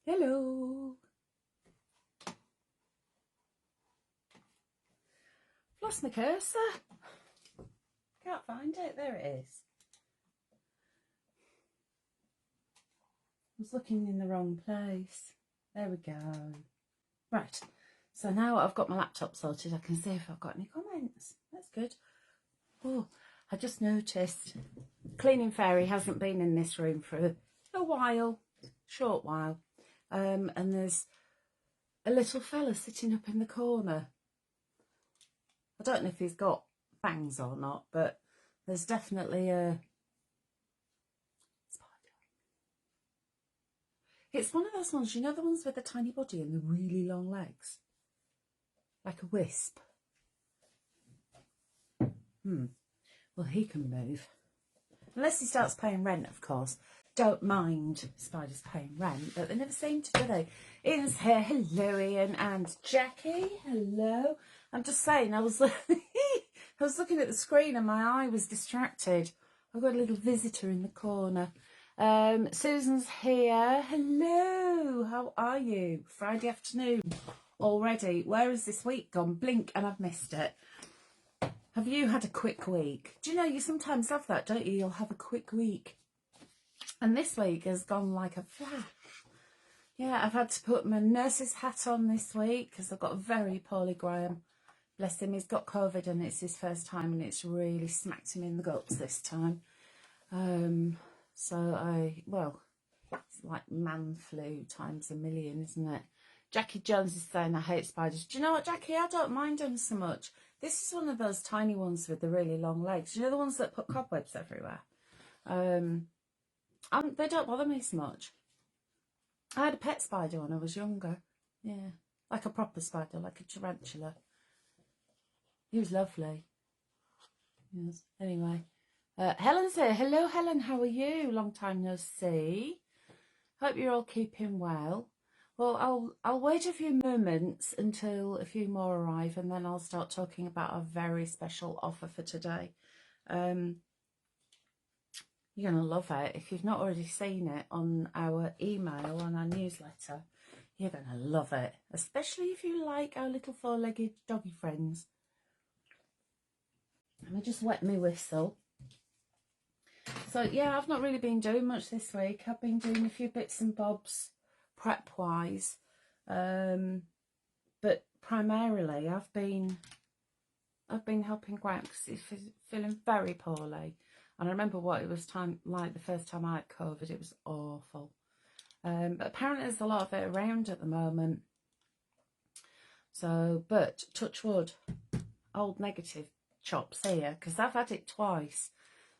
Hello. Lost my cursor. Can't find it. There it is. I was looking in the wrong place. There we go. Right. So now I've got my laptop sorted, I can see if I've got any comments. That's good. Oh, I just noticed Cleaning Fairy hasn't been in this room for a while, short while. And there's a little fella sitting up in the corner. I don't know if he's got fangs or not, but there's definitely a spider. It's one of those ones, you know, the ones with the tiny body and the really long legs, like a wisp. Well, he can move, unless he starts paying rent, of course. Don't mind spiders paying rent, but they never seem to, do they? Ian's here. Hello, Ian. And Jackie. Hello. I'm just saying, I was looking at the screen and my eye was distracted. I've got a little visitor in the corner. Susan's here. Hello. How are you? Friday afternoon already. Where has this week gone? Blink and I've missed it. Have you had a quick week? Do you know, you sometimes have that, don't you? You'll have a quick week. And this week has gone like a flash. Yeah, I've had to put my nurse's hat on this week because I've got a very poorly Graham. Bless him, he's got COVID and it's his first time and it's really smacked him in the guts this time. Well, it's like man flu times a million, isn't it? Jackie Jones is saying, I hate spiders. Do you know what, Jackie? I don't mind them so much. This is one of those tiny ones with the really long legs. You know, the ones that put cobwebs everywhere? They don't bother me so much. I had a pet spider when I was younger. Yeah, like a proper spider, like a tarantula. He was lovely. Yes. Anyway, Helen's here. Hello, Helen. How are you? Long time no see. Hope you're all keeping well. Well, I'll wait a few moments until a few more arrive, and then I'll start talking about our very special offer for today. You're going to love it. If you've not already seen it on our email, on our newsletter, you're going to love it. Especially if you like our little four-legged doggy friends. Let me just wet my whistle. So, yeah, I've not really been doing much this week. I've been doing a few bits and bobs prep-wise. But primarily, I've been helping Grant because he's feeling very poorly. And I remember what it was like the first time I had COVID. It was awful. But apparently there's a lot of it around at the moment. So, but touch wood, old negative chops here, because I've had it twice.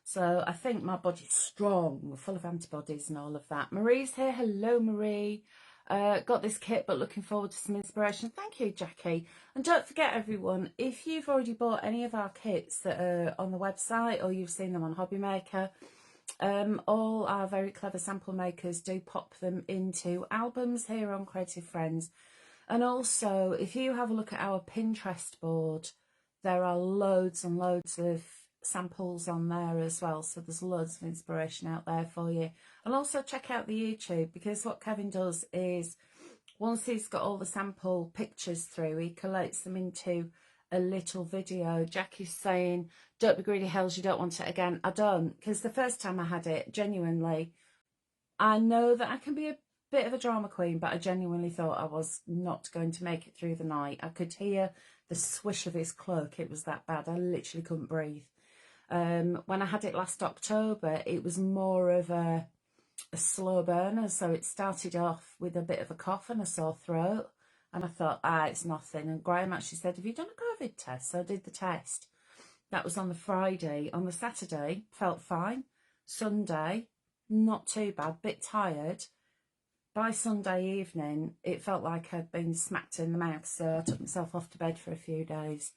So I think my body's strong, full of antibodies and all of that. Marie's here. Hello, Marie. Got this kit, but looking forward to some inspiration. Thank you, Jackie. And don't forget, everyone, if you've already bought any of our kits that are on the website or you've seen them on Hobby Maker, all our very clever sample makers do pop them into albums here on Creative Friends. And also, if you have a look at our Pinterest board, there are loads and loads of samples on there as well, so there's loads of inspiration out there for you. And also check out the YouTube, because what Kevin does is once he's got all the sample pictures through, he collates them into a little video. Jackie's saying, don't be greedy, Hels, you don't want it again. I don't, because the first time I had it, genuinely, I know that I can be a bit of a drama queen, but I genuinely thought I was not going to make it through the night. I could hear the swish of his cloak. It was that bad. I literally couldn't breathe. When I had it last October, it was more of a slow burner. So it started off with a bit of a cough and a sore throat. And I thought, it's nothing. And Graham actually said, have you done a COVID test? So I did the test. That was on the Friday. On the Saturday, felt fine. Sunday, not too bad, bit tired. By Sunday evening, it felt like I'd been smacked in the mouth. So I took myself off to bed for a few days.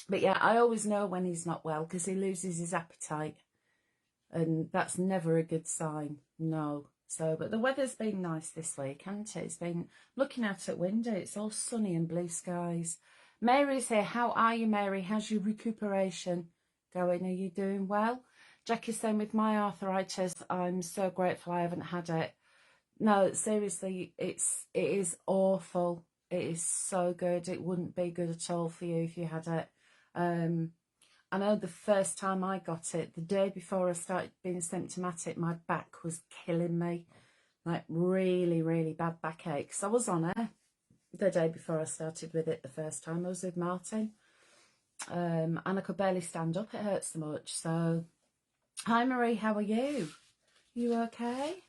But yeah, I always know when he's not well because he loses his appetite. And that's never a good sign, no. So, but the weather's been nice this week, hasn't it? It's been, looking out at window, it's all sunny and blue skies. Mary's here. How are you, Mary? How's your recuperation going? Are you doing well? Jackie's saying, with my arthritis, I'm so grateful I haven't had it. No, seriously, it is awful. It is so good. It wouldn't be good at all for you if you had it. I know the first time I got it, the day before I started being symptomatic, my back was killing me. Like really, really bad backache. So I was on air the day before I started with it the first time. I was with Martin. And I could barely stand up. It hurt so much. So, hi Marie, how are you? You okay?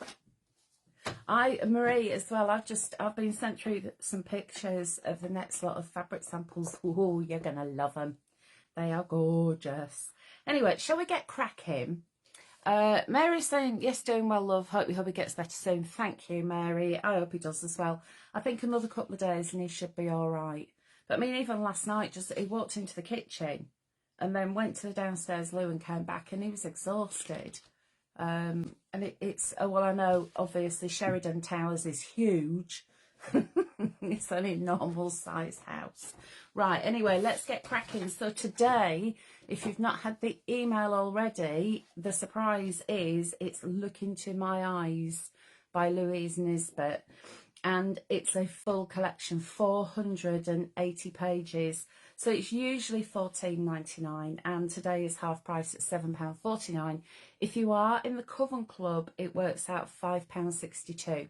Marie as well, I've been sent through some pictures of the next lot of fabric samples. Oh, you're going to love them. They are gorgeous. Anyway, shall we get cracking? Mary's saying, yes, doing well, love. Hope your hubby gets better soon. Thank you, Mary. I hope he does as well. I think another couple of days and he should be all right. But I mean, even last night, he walked into the kitchen and then went to the downstairs loo and came back and he was exhausted. And well, I know, obviously, Sheridan Towers is huge. It's only a normal size house. Right, anyway, let's get cracking. So today, if you've not had the email already, the surprise is it's Look Into My Eyes by Louise Nisbet. And it's a full collection, 480 pages. So it's usually $14.99 and today is half price at £7.49. If you are in the Coven Club, it works out £5.62.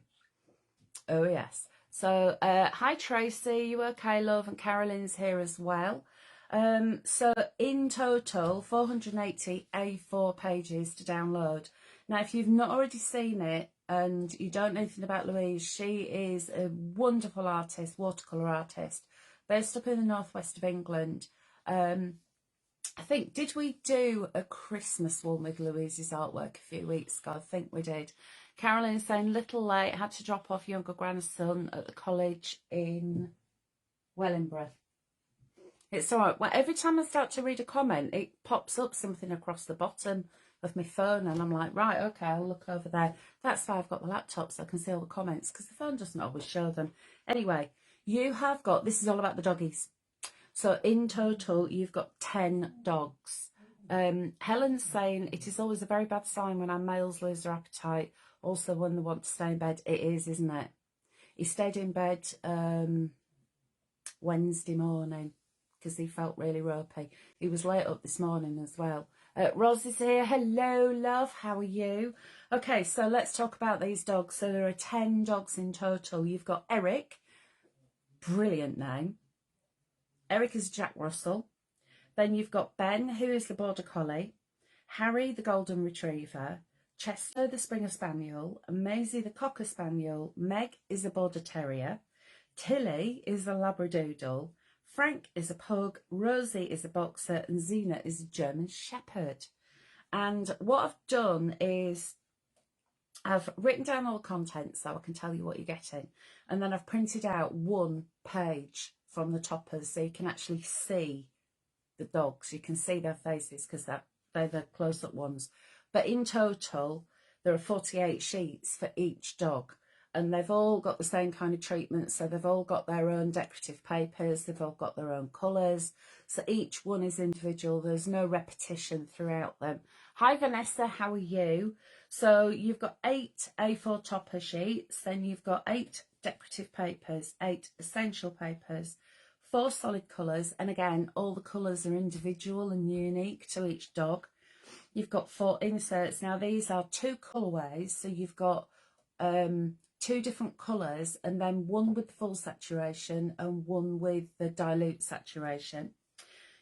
Oh, yes. So, hi Tracy, you okay, love? And Carolyn's here as well. So in total, 480 A4 pages to download. Now, if you've not already seen it and you don't know anything about Louise, she is a wonderful artist, watercolour artist, based up in the northwest of England. I think, did we do a Christmas one with Louise's artwork a few weeks ago? I think we did. Carolyn's saying, little late, had to drop off younger grandson at the college in Wellingborough. It's all right. Well, every time I start to read a comment, it pops up something across the bottom of my phone and I'm like, right, okay, I'll look over there. That's why I've got the laptop so I can see all the comments because the phone doesn't always show them. Anyway, you have got, this is all about the doggies. So in total, you've got 10 dogs. Helen's saying, it is always a very bad sign when our males lose their appetite. Also, when they want to stay in bed, it is, isn't it? He stayed in bed Wednesday morning because he felt really ropey. He was late up this morning as well. Ros is here. Hello, love. How are you? Okay, so let's talk about these dogs. So there are 10 dogs in total. You've got Eric. Brilliant name. Eric is Jack Russell. Then you've got Ben, who is the Border Collie. Harry, the Golden Retriever. Chester, the Springer Spaniel. Maisie, the Cocker Spaniel. Meg is a Border Terrier. Tilly is a Labradoodle. Frank is a Pug. Rosie is a Boxer. And Xena is a German Shepherd. And what I've done is I've written down all the content so I can tell you what you're getting. And then I've printed out one page from the toppers so you can actually see the dogs. You can see their faces because they're the close-up ones. But in total, there are 48 sheets for each dog. And they've all got the same kind of treatment. So they've all got their own decorative papers. They've all got their own colours. So each one is individual. There's no repetition throughout them. Hi, Vanessa. How are you? So you've got 8 A4 topper sheets. Then you've got 8 decorative papers, 8 essential papers, 4 solid colours. And again, all the colours are individual and unique to each dog. You've got 4 inserts. Now, these are 2 colourways. So you've got 2 different colours and then one with full saturation and one with the dilute saturation.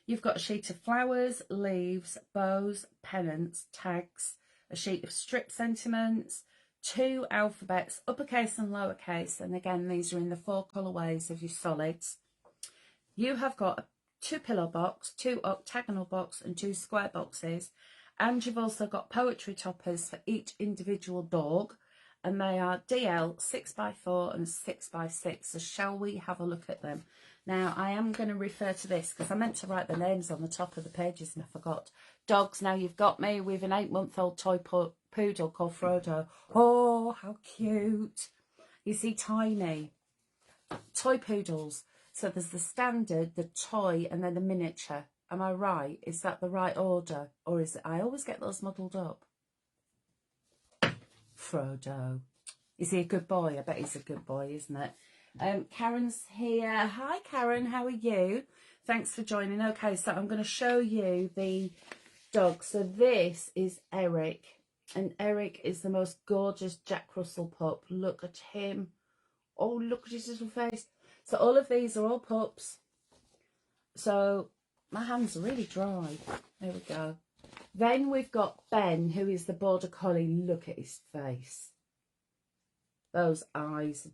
You've got a sheet of flowers, leaves, bows, pennants, tags, a sheet of strip sentiments, 2 alphabets, uppercase and lowercase. And again, these are in the 4 colourways of your solids. You have got 2 pillow box, 2 octagonal box and 2 square boxes. And you've also got poetry toppers for each individual dog. And they are DL 6x4 and 6x6. So shall we have a look at them? Now, I am going to refer to this because I meant to write the names on the top of the pages and I forgot. Dogs, now you've got me with an 8-month-old toy poodle called Frodo. Oh, how cute. You see, tiny. Toy poodles. So there's the standard, the toy, and then the miniature. Am I right? Is that the right order? Or is it? I always get those muddled up. Frodo. Is he a good boy? I bet he's a good boy, isn't it? Karen's here. Hi, Karen. How are you? Thanks for joining. Okay, so I'm going to show you the dog. So this is Eric. And Eric is the most gorgeous Jack Russell pup. Look at him. Oh, look at his little face. So all of these are all pups. So my hands are really dry. There we go. Then we've got Ben, who is the Border Collie. Look at his face. Those eyes,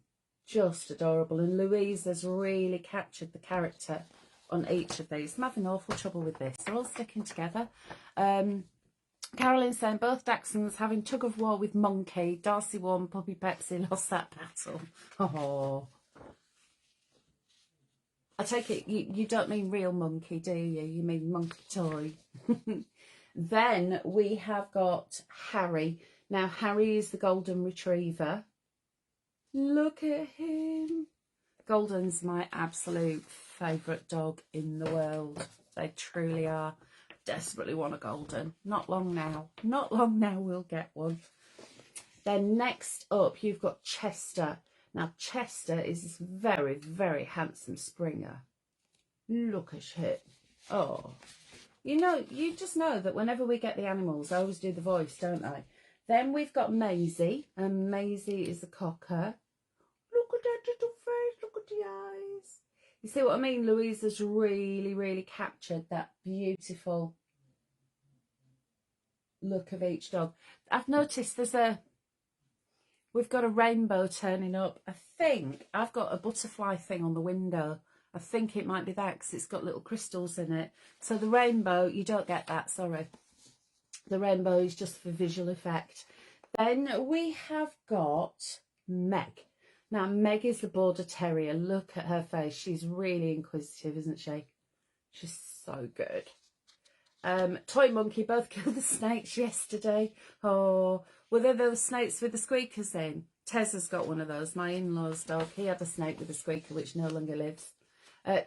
just adorable. And Louise has really captured the character on each of these. I'm having awful trouble with this. They're all sticking together. Carolyn's saying both Dachshunds having tug of war with Monkey. Darcy won, Puppy Pepsi lost that battle. Oh. I take it you don't mean real monkey, do you? You mean monkey toy. Then we have got Harry. Now, Harry is the Golden Retriever. Look at him. Golden's my absolute favourite dog in the world. They truly are. Desperately want a Golden. Not long now. Not long now we'll get one. Then next up, you've got Chester. Now, Chester is this very, very handsome Springer. Look at him. Oh. You know, you just know that whenever we get the animals, I always do the voice, don't I? Then we've got Maisie. And Maisie is the Cocker. Look at that little face. Look at the eyes. You see what I mean? Louise has really, really captured that beautiful look of each dog. I've noticed we've got a rainbow turning up. I think I've got a butterfly thing on the window. I think it might be that because it's got little crystals in it. So the rainbow, you don't get that, sorry. The rainbow is just for visual effect. Then we have got Meg. Now, Meg is the Border Terrier. Look at her face. She's really inquisitive, isn't she? She's so good. Toy Monkey both killed the snakes yesterday. Oh, were there those snakes with the squeakers in? Tez has got one of those. My in-law's dog. He had a snake with a squeaker, which no longer lives.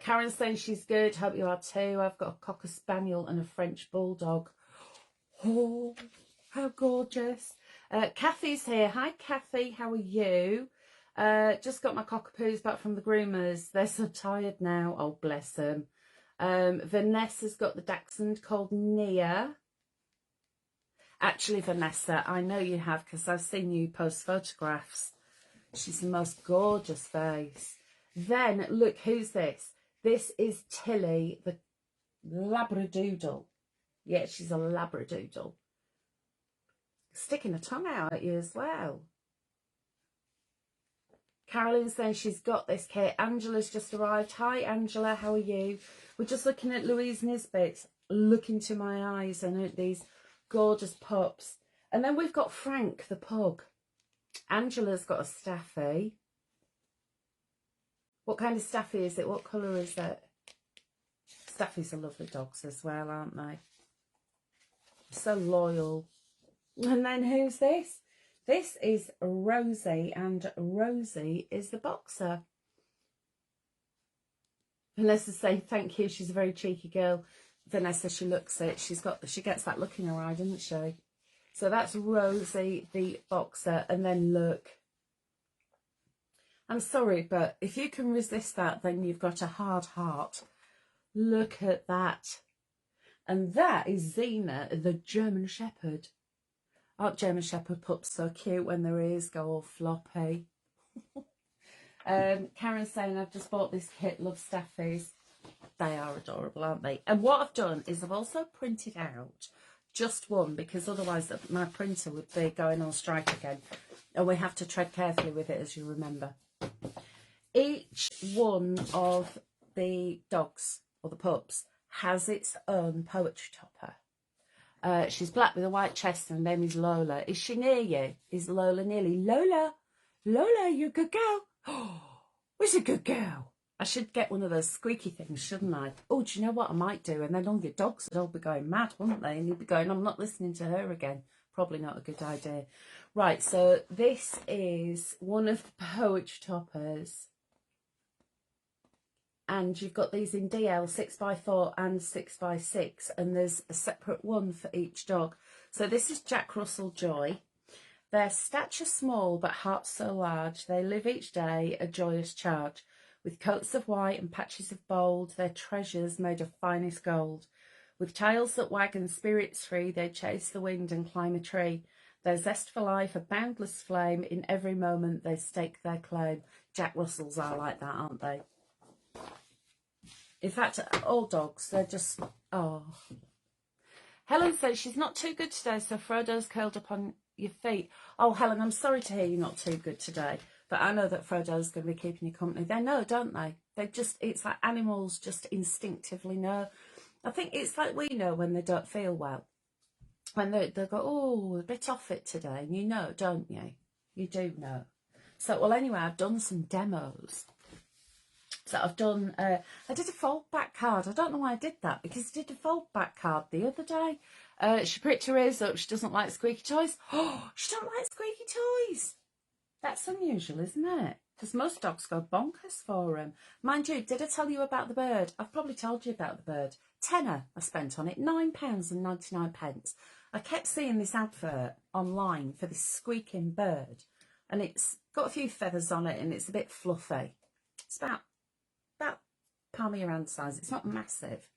Karen's saying she's good. Hope you are too. I've got a Cocker Spaniel and a French Bulldog. Oh, how gorgeous. Kathy's here. Hi, Kathy. How are you? Just got my cockapoos back from the groomers. They're so tired now. Oh, bless them. Vanessa's got the Dachshund called Nia. Actually, Vanessa, I know you have because I've seen you post photographs. She's the most gorgeous face. Then, look, who's this? This is Tilly, the Labradoodle. Yeah, she's a Labradoodle. Sticking her tongue out at you as well. Carolyn's saying she's got this kit. Angela's just arrived. Hi, Angela. How are you? We're just looking at Louise Nisbet. Look into my eyes and at these gorgeous pups. And then we've got Frank, the pug. Angela's got a Staffy. What kind of Staffy is it? What colour is it? Staffies are lovely dogs as well, aren't they? So loyal. And then who's this? This is Rosie, and Rosie is the boxer. Vanessa's saying thank you. She's a very cheeky girl. Vanessa, she looks it. She gets that look in her eye, doesn't she? So that's Rosie, the boxer. And then look. I'm sorry, but if you can resist that, then you've got a hard heart. Look at that. And that is Xena, the German Shepherd. Aren't German Shepherd pups so cute when their ears go all floppy? Karen's saying, I've just bought this kit, love Staffies. They are adorable, aren't they? And what I've done is I've also printed out just one, because otherwise my printer would be going on strike again. And we have to tread carefully with it, as you remember. Each one of the dogs, or the pups, has its own poetry topper. She's black with a white chest and her name is Lola. Is she near you? Is Lola nearly? Lola, Lola, you're a good girl. Oh, where's a good girl? I should get one of those squeaky things, shouldn't I? Oh, do you know what I might do? And then all your dogs would all be going mad, wouldn't they? And you'd be going, I'm not listening to her again. Probably not a good idea. Right, so this is one of the poetry toppers. And you've got these in DL 6x4 and 6x6. And there's a separate one for each dog. So this is Jack Russell Joy. Their stature small, but hearts so large. They live each day a joyous charge. With coats of white and patches of bold, their treasures made of finest gold. With tails that wag and spirits free, they chase the wind and climb a tree. Their zest for life, a boundless flame, in every moment they stake their claim. Jack Russells are like that, aren't they? In fact, all dogs, they're just, oh. Helen says she's not too good today, so Frodo's curled up on your feet. Oh, Helen, I'm sorry to hear you're not too good today. But I know that Frodo's going to be keeping you company. They know, don't they? They just, it's like animals just instinctively know. I think it's like we know when they don't feel well. When they go, oh, a bit off it today. And you know, don't you? You do know. So, well, anyway, I've done some demos. So I've done, I did a fold back card. I don't know why I did that, because I did a fold back card the other day. She pricked her ears up. She doesn't like squeaky toys. Oh, she don't like squeaky toys. That's unusual, isn't it? Because most dogs go bonkers for them. Mind you, did I tell you about the bird? I've probably told you about the bird. Tenner I spent on it, £9.99. I kept seeing this advert online for this squeaking bird, and it's got a few feathers on it, and it's a bit fluffy. It's about palm of your hand size. It's not massive,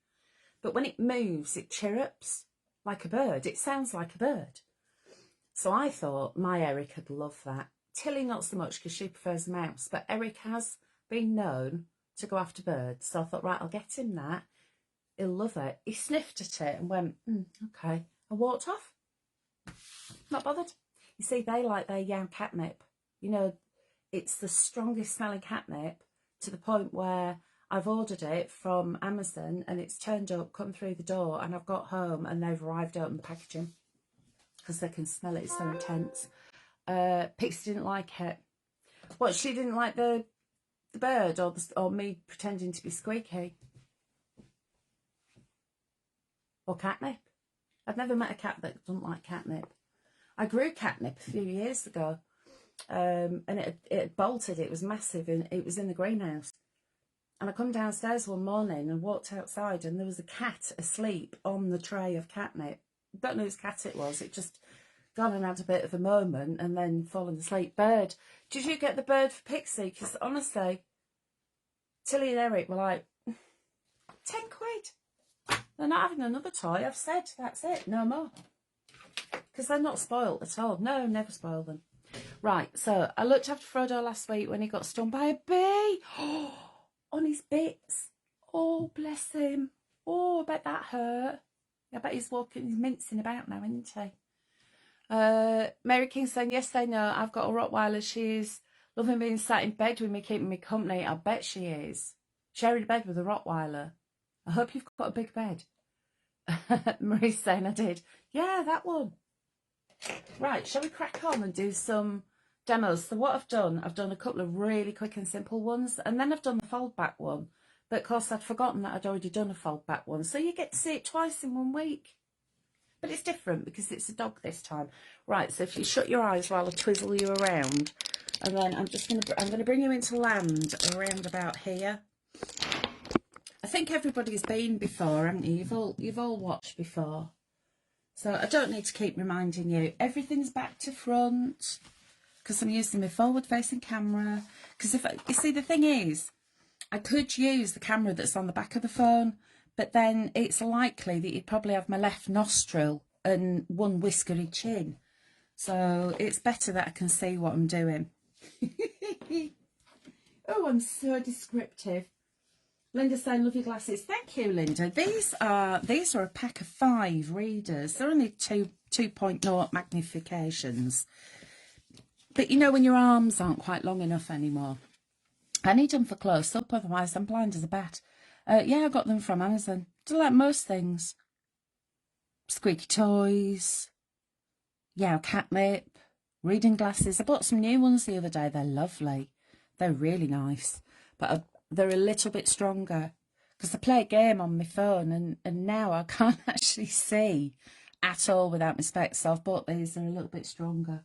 but when it moves, it chirrups like a bird. It sounds like a bird. So I thought my Eric would love that. Tilly not so much because she prefers mouse, but Eric has been known to go after birds. So I thought, right, I'll get him that. He'll love it. He sniffed at it and went, okay. I walked off. Not bothered. You see, they like their young catnip. You know, it's the strongest smelling catnip, to the point where I've ordered it from Amazon and it's turned up, come through the door, and I've got home and they've arrived open the packaging because they can smell it. It's so intense. Pixie didn't like it. What, she didn't like the bird, or me pretending to be squeaky? Or catnip? I've never met a cat that doesn't like catnip. I grew catnip a few years ago, and it bolted. It was massive, and it was in the greenhouse. And I come downstairs one morning and walked outside, and there was a cat asleep on the tray of catnip. Don't know whose cat it was. It just gone and had a bit of a moment and then fallen asleep. Bird. Did you get the bird for Pixie? Because honestly, Tilly and Eric were like, 10 quid. They're not having another toy. I've said, that's it, no more. Because they're not spoilt at all. No, never spoil them. Right, so I looked after Frodo last week when he got stung by a bee. Oh, on his bits. Oh, bless him. Oh, I bet that hurt. I bet he's mincing about now, isn't he? Mary King saying, yes, they know. I've got a Rottweiler. She's loving being sat in bed with me, keeping me company. I bet she is. Sharing a bed with a Rottweiler. I hope you've got a big bed. Marie's saying I did. Yeah, that one. Right, shall we crack on and do some demos? So what I've done a couple of really quick and simple ones, and then I've done the fold back one. But of course I'd forgotten that I'd already done a fold back one. So you get to see it twice in 1 week. But it's different because it's a dog this time. Right, so if you shut your eyes while I twizzle you around, and then I'm gonna bring you into land around about here. I think everybody's been before, haven't you? You've all watched before. So I don't need to keep reminding you. Everything's back to front because I'm using my forward-facing camera. Because you see, the thing is, I could use the camera that's on the back of the phone, but then it's likely that you'd probably have my left nostril and one whiskery chin. So it's better that I can see what I'm doing. Oh, I'm so descriptive. Linda saying, love your glasses. Thank you, Linda. These are a pack of 5 readers. They're only 2.0 magnifications. But you know, when your arms aren't quite long enough anymore, I need them for close up, otherwise I'm blind as a bat. Yeah, I got them from Amazon. Do like most things. Squeaky toys. Yeah, catnip. Reading glasses. I bought some new ones the other day. They're lovely. They're really nice. But they're a little bit stronger because I play a game on my phone and now I can't actually see at all without my specs. So I've bought these, they're a little bit stronger.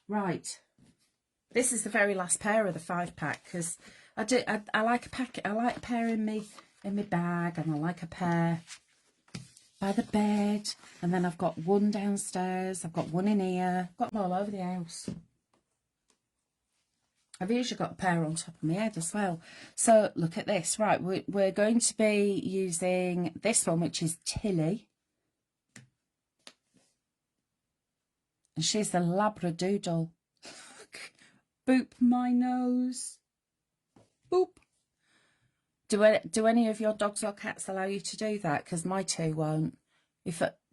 Right, this is the very last pair of the 5-pack because I like a packet. I like a pair in my bag, and I like a pair by the bed, and then I've got one downstairs. I've got one in here. I've got them all over the house. I've usually got a pair on top of my head as well. So look at this. Right, we're going to be using this one, which is Tilly. And she's the Labradoodle. Boop my nose. Boop. Do any of your dogs or cats allow you to do that? Because my two won't.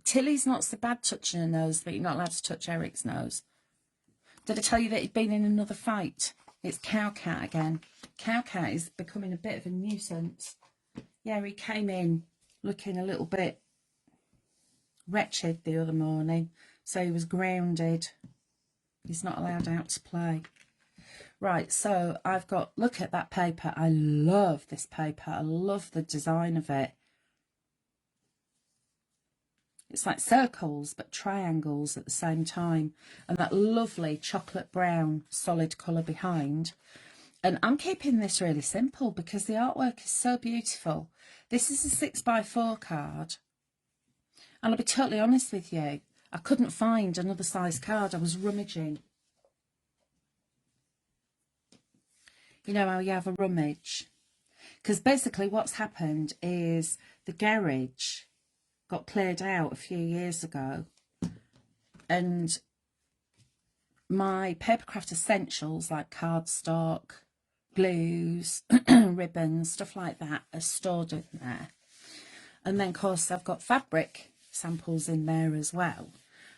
Tilly's not so bad touching her nose, but you're not allowed to touch Eric's nose. Did I tell you that he'd been in another fight? It's Cow Cat again. Cow Cat is becoming a bit of a nuisance. Yeah, he came in looking a little bit wretched the other morning. So he was grounded. He's not allowed out to play. Right, so I've got, look at that paper. I love this paper. I love the design of it. It's like circles, but triangles at the same time. And that lovely chocolate brown solid colour behind. And I'm keeping this really simple because the artwork is so beautiful. This is a 6x4 card. And I'll be totally honest with you, I couldn't find another size card. I was rummaging. You know how you have a rummage? Because basically what's happened is the garage got cleared out a few years ago, and my papercraft essentials like cardstock, glues, ribbons, stuff like that are stored in there. And then of course I've got fabric samples in there as well.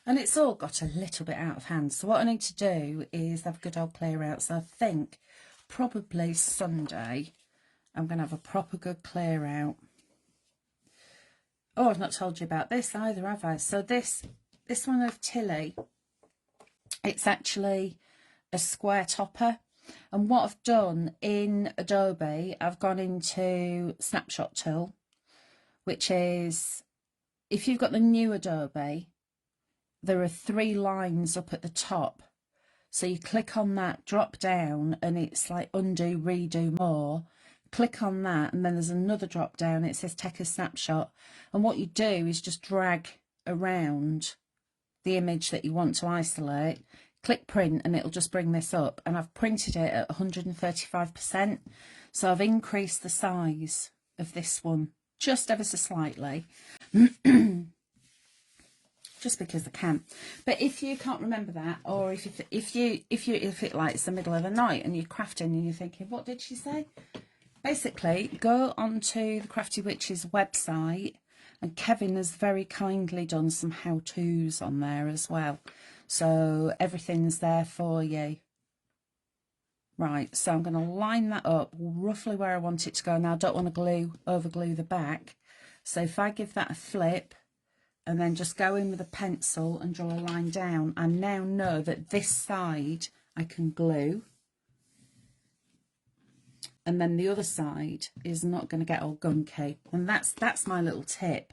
And it's all got a little bit out of hand. So what I need to do is have a good old clear out. So I think probably Sunday I'm going to have a proper good clear out. Oh, I've not told you about this either, have I? So this one of Tilly, it's actually a square topper. And what I've done in Adobe, I've gone into Snapshot Tool, which is, if you've got the new Adobe, there are 3 lines up at the top. So you click on that, drop down, and it's like undo, redo, more. Click on that, and then there's another drop down. It says take a snapshot. And what you do is just drag around the image that you want to isolate. Click print, and it'll just bring this up. And I've printed it at 135%. So I've increased the size of this one just ever so slightly. Just because I can. But if you can't remember that, or if it like it's the middle of the night and you're crafting and you're thinking, what did she say? Basically, go onto the Crafty Witches website, and Kevin has very kindly done some how-tos on there as well. So everything's there for you. Right, so I'm going to line that up roughly where I want it to go. Now I don't want to over glue the back. So if I give that a flip, and then just go in with a pencil and draw a line down, I now know that this side I can glue, and then the other side is not going to get all gunky. And that's my little tip.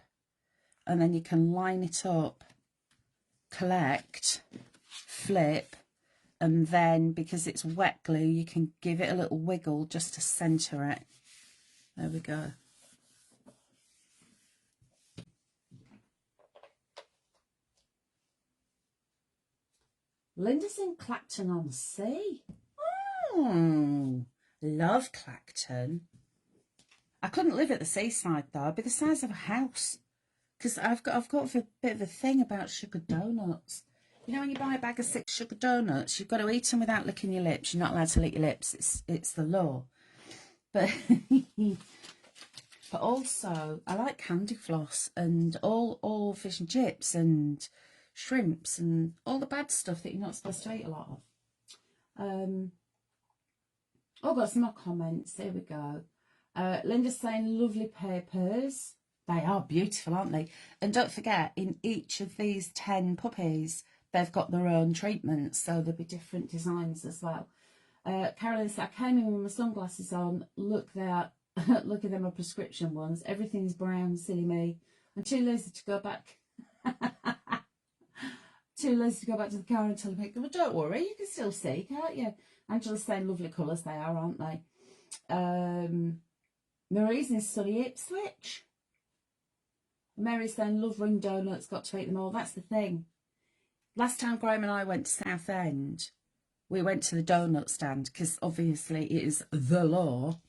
And then you can line it up, collect, flip, and then because it's wet glue, you can give it a little wiggle just to centre it. There we go. Linda's in Clacton-on-Sea. Oh, love Clacton. I couldn't live at the seaside though. I'd be the size of a house. Because I've got a bit of a thing about sugar donuts. You know when you buy a bag of 6 sugar donuts, you've got to eat them without licking your lips. You're not allowed to lick your lips. It's the law. But but also I like candy floss and all fish and chips and shrimps and all the bad stuff that you're not supposed to eat a lot of. Oh, got some more comments. There we go. Linda's saying lovely papers. They are beautiful, aren't they? And don't forget, in each of these 10 puppies, they've got their own treatments, so there'll be different designs as well. Carolyn said, I came in with my sunglasses on. Look there. Look at them, my prescription ones. Everything's brown, silly me. I'm too lazy to go back. Too lazy to go back to the car and tell them, well, don't worry, you can still see, can't you? Angela's saying lovely colours they are, aren't they? Marie's in sunny Ipswich. Mary's saying, love ring donuts, got to eat them all. That's the thing. Last time Graham and I went to Southend, we went to the donut stand because obviously it is the law.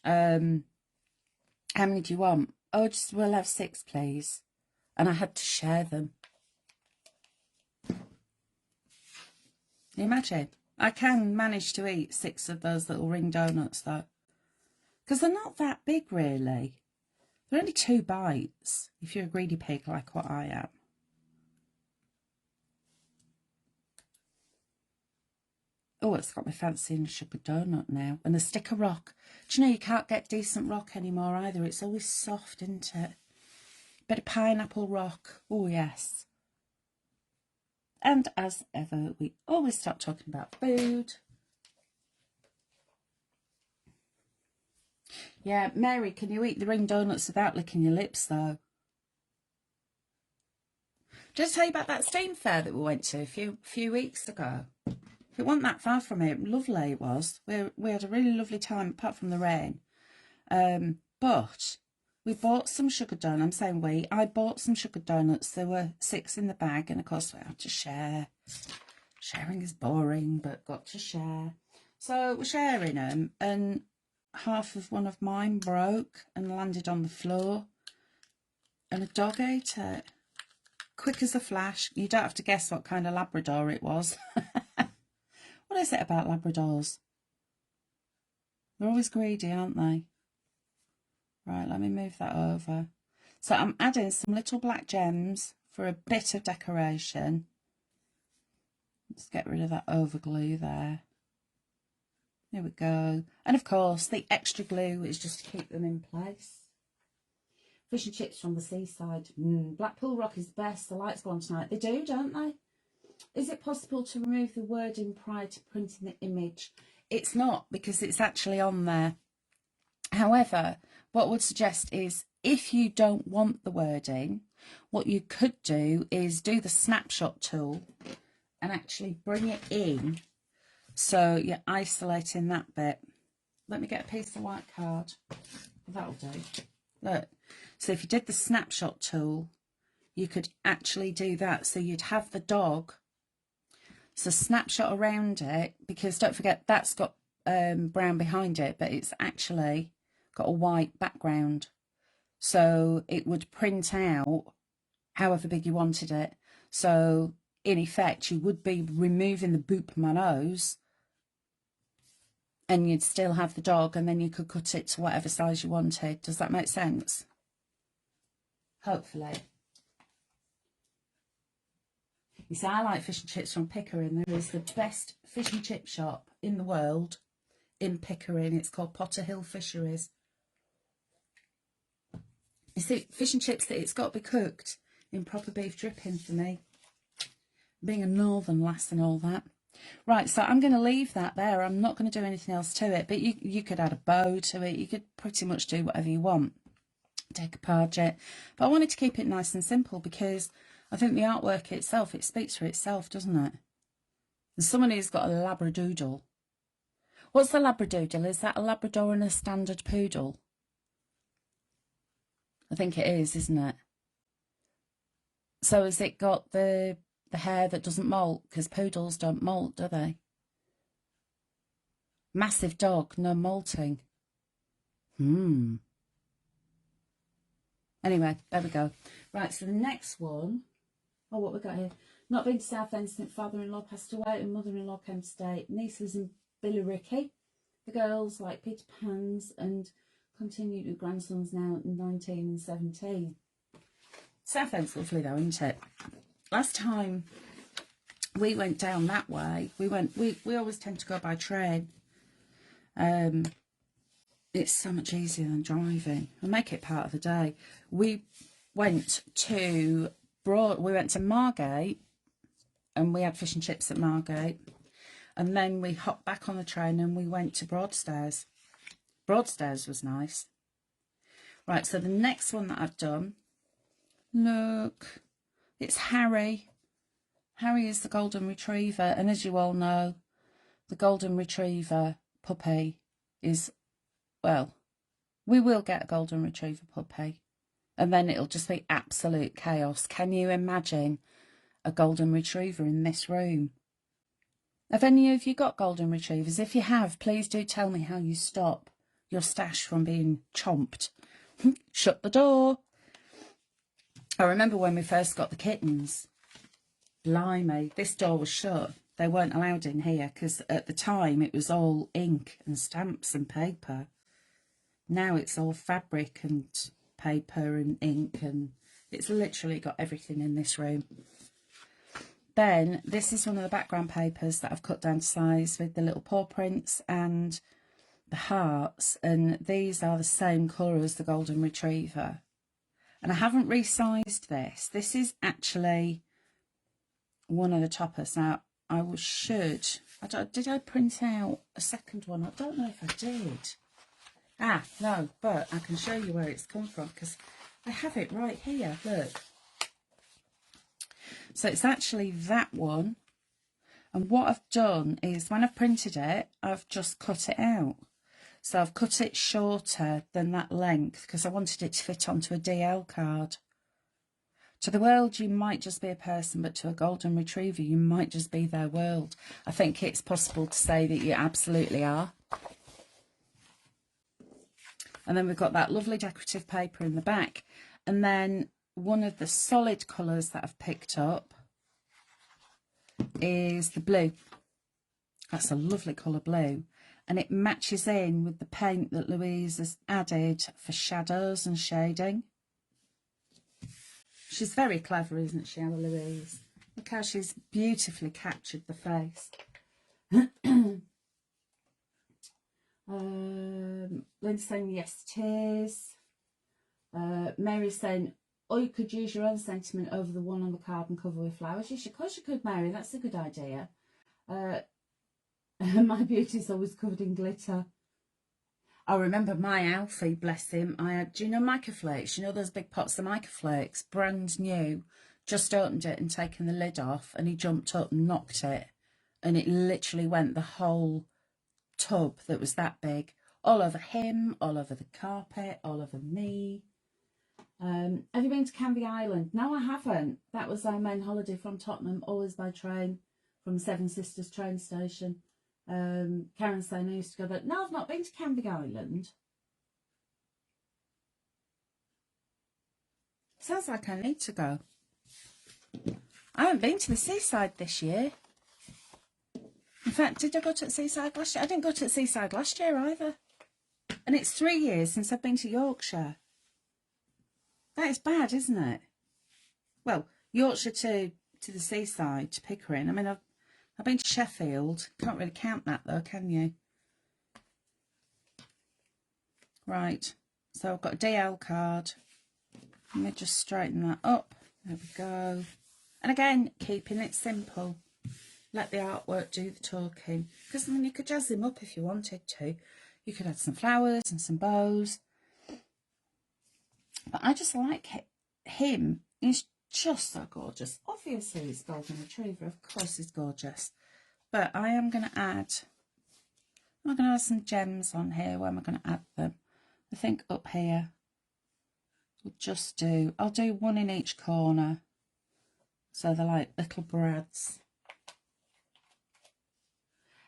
How many do you want? Oh, we'll have 6, please. And I had to share them. Can you imagine? I can manage to eat 6 of those little ring donuts though. Because they're not that big really. They're only 2 bites if you're a greedy pig like what I am. Oh, it's got me fancying a sugar donut now. And a stick of rock. Do you know you can't get decent rock anymore either? It's always soft, isn't it? Bit of pineapple rock. Oh, yes. And as ever, we always start talking about food. Yeah, Mary, can you eat the ring donuts without licking your lips, though? Did I tell you about that steam fair that we went to a few weeks ago? It wasn't that far from here. Lovely it was. We had a really lovely time, apart from the rain. But we bought some sugar donuts. I'm saying I bought some sugar donuts. There were 6 in the bag, and of course we had to share. Sharing is boring, but got to share. So we're sharing them, and half of one of mine broke and landed on the floor, and a dog ate it. Quick as a flash. You don't have to guess what kind of Labrador it was. What is it about Labradors? They're always greedy, aren't they? Right, let me move that over. So I'm adding some little black gems for a bit of decoration. Let's get rid of that overglue there. There we go. And of course, the extra glue is just to keep them in place. Fish and chips from the seaside. Blackpool Rock is the best. The lights go on tonight. They do, don't they? Is it possible to remove the wording prior to printing the image? It's not, because it's actually on there. However, what I would suggest is if you don't want the wording, what you could do is do the snapshot tool and actually bring it in so you're isolating that bit. Let me get a piece of white card. That'll do. Look. So if you did the snapshot tool, you could actually do that. So you'd have the dog. So snapshot around it, because don't forget that's got brown behind it, but it's actually got a white background. So it would print out however big you wanted it. So in effect, you would be removing the boop my nose, and you'd still have the dog, and then you could cut it to whatever size you wanted. Does that make sense? Hopefully. You see, I like fish and chips from Pickering. There is the best fish and chip shop in the world in Pickering. It's called Potter Hill Fisheries. You see, fish and chips, that it's got to be cooked in proper beef dripping for me. Being a northern lass and all that. Right, so I'm going to leave that there. I'm not going to do anything else to it, but you could add a bow to it. You could pretty much do whatever you want. Take a parget. But I wanted to keep it nice and simple because I think the artwork itself, it speaks for itself, doesn't it? And someone who's got a Labradoodle. What's the Labradoodle? Is that a Labrador and a standard poodle? I think it is, isn't it? So has it got the hair that doesn't molt? Because poodles don't molt, do they? Massive dog, no molting. Anyway, there we go. Right, so the next one. Oh, what we got here? Not been to Southend since father-in-law passed away and mother-in-law came to stay. Niece lives in Billericay. The girls like Peter Pan's and continued with grandsons now 19 and 17. Southend's lovely though, isn't it? Last time we went down that way, we always tend to go by train. It's so much easier than driving. We'll make it part of the day. We went to Margate and we had fish and chips at Margate. And then we hopped back on the train and we went to Broadstairs. Broadstairs was nice. Right, so the next one that I've done, look, it's Harry. Harry is the golden retriever, and as you all know, the golden retriever puppy is, well, we will get a golden retriever puppy, and then it'll just be absolute chaos. Can you imagine a golden retriever in this room? Have any of you got golden retrievers? If you have, please do tell me how you stop your stash from being chomped. Shut the door. I remember when we first got the kittens. Blimey, this door was shut. They weren't allowed in here because at the time it was all ink and stamps and paper. Now it's all fabric and paper and ink, and it's literally got everything in this room. Then this is one of the background papers that I've cut down to size with the little paw prints and the hearts, and these are the same colour as the golden retriever. And I haven't resized this. This is actually one of the toppers. Now I should, did I print out a second one? I don't know if I did. Ah, no, but I can show you where it's come from because I have it right here, look. So it's actually that one, and what I've done is when I've printed it, I've just cut it out. So I've cut it shorter than that length because I wanted it to fit onto a DL card. To the world, you might just be a person, but to a golden retriever, you might just be their world. I think it's possible to say that you absolutely are. And then we've got that lovely decorative paper in the back. And then one of the solid colours that I've picked up is the blue. That's a lovely colour, blue. And it matches in with the paint that Louise has added for shadows and shading. She's very clever, isn't she, our Louise? Look how she's beautifully captured the face. Lynn's saying yes it is. Mary's saying, oh, you could use your own sentiment over the one on the carbon cover with flowers. Yes, of course you could, Mary. That's a good idea. My beauty's always covered in glitter. I remember my Alfie, bless him. I had, do you know Microflakes? You know those big pots of Microflakes? Brand new. Just opened it and taken the lid off, and he jumped up and knocked it. And it literally went the whole tub that was that big. All over him, all over the carpet, all over me. Have you been to Canvey Island? No, I haven't. That was our main holiday from Tottenham, always by train, from Seven Sisters train station. Karen's saying I used to go there. No, I've not been to Canvey Island. Sounds like I need to go. I haven't been to the seaside this year. In fact, did I go to the seaside last year? I didn't go to the seaside last year either. And it's 3 years since I've been to Yorkshire. That is bad, isn't it? Well, Yorkshire to the seaside, to Pickering. I mean, I've been to Sheffield. Can't really count that though, can you? Right. So I've got a DL card. Let me just straighten that up. There we go. And again, keeping it simple. Let the artwork do the talking. Because I mean, you could jazz them up if you wanted to. You could add some flowers and some bows. But I just like him. He's just so gorgeous. Obviously, he's golden retriever. Of course, he's gorgeous. But I am going to add. I'm going to add some gems on here. Where am I going to add them? I think up here. We'll just do. I'll do one in each corner. So they're like little brads.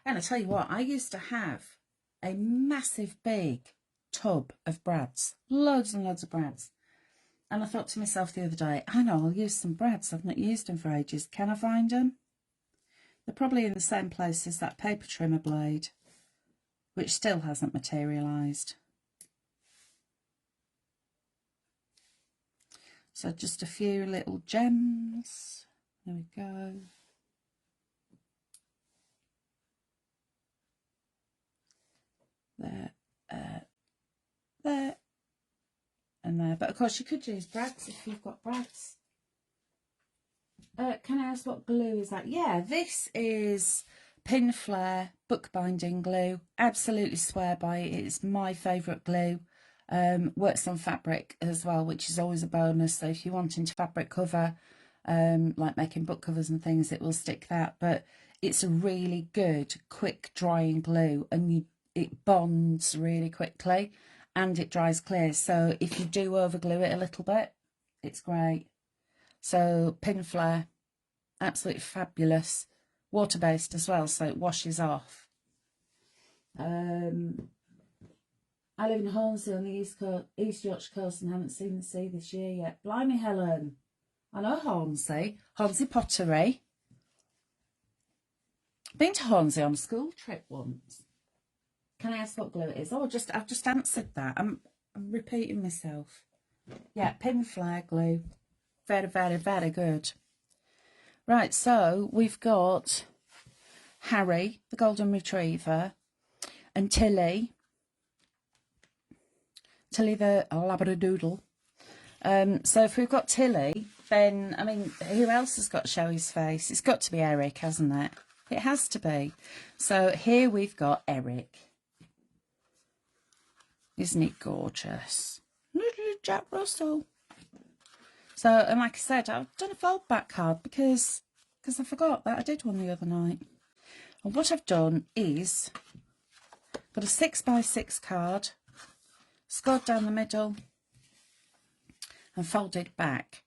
And I tell you what, I used to have a massive big tub of brads, loads and loads of brads. And I thought to myself the other day, I know, I'll use some brads. I've not used them for ages. Can I find them? They're probably in the same place as that paper trimmer blade, which still hasn't materialised. So just a few little gems. There we go. There, there, and there. But of course you could use brads if you've got brads. Can I ask what glue is that? Yeah, this is Pin Flare bookbinding glue. Absolutely swear by it. It's my favourite glue. Works on fabric as well, which is always a bonus. So if you're wanting to fabric cover, like making book covers and things, it will stick that. But it's a really good, quick drying glue, and it bonds really quickly and it dries clear. So if you do overglue it a little bit, it's great. So Pin Flare, absolutely fabulous. Water-based as well, so it washes off. I live in Hornsey on the East Yorkshire coast and haven't seen the sea this year yet. Blimey, Helen. I know Hornsey. Hornsey Pottery. Been to Hornsey on a school trip once. Can I ask what glue it is? Oh, I've just answered that. I'm repeating myself. Yeah, Pin Flare glue. Very, very, very good. Right, so we've got Harry, the golden retriever, and Tilly the labradoodle. So if we've got Tilly, then, I mean, who else has got to show his face? It's got to be Eric, hasn't it? It has to be. So here we've got Eric. Isn't he gorgeous? Jack Russell. So, and like I said, I've done a fold back card because I forgot that I did one the other night. And what I've done is got a 6x6 card, scored down the middle and folded back.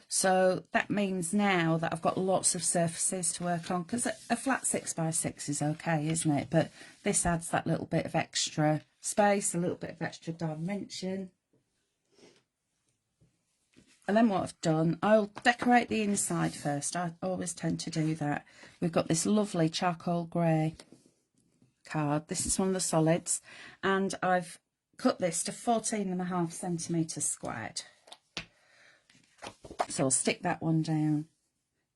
So that means now that I've got lots of surfaces to work on, because a flat 6x6 is okay, isn't it? But this adds that little bit of extra space, a little bit of extra dimension. And then what I've done, I'll decorate the inside first. I always tend to do that. We've got this lovely charcoal grey card. This is one of the solids. And I've cut this to 14.5 centimetres squared. So I'll stick that one down.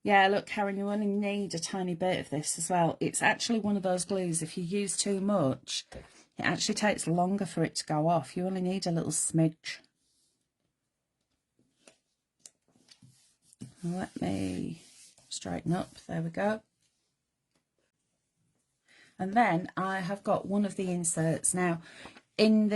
Yeah, look, Karen, you only need a tiny bit of this as well. It's actually one of those glues, if you use too much, it actually takes longer for it to go off. You only need a little smidge. Let me straighten up. There we go. And then I have got one of the inserts. Now, in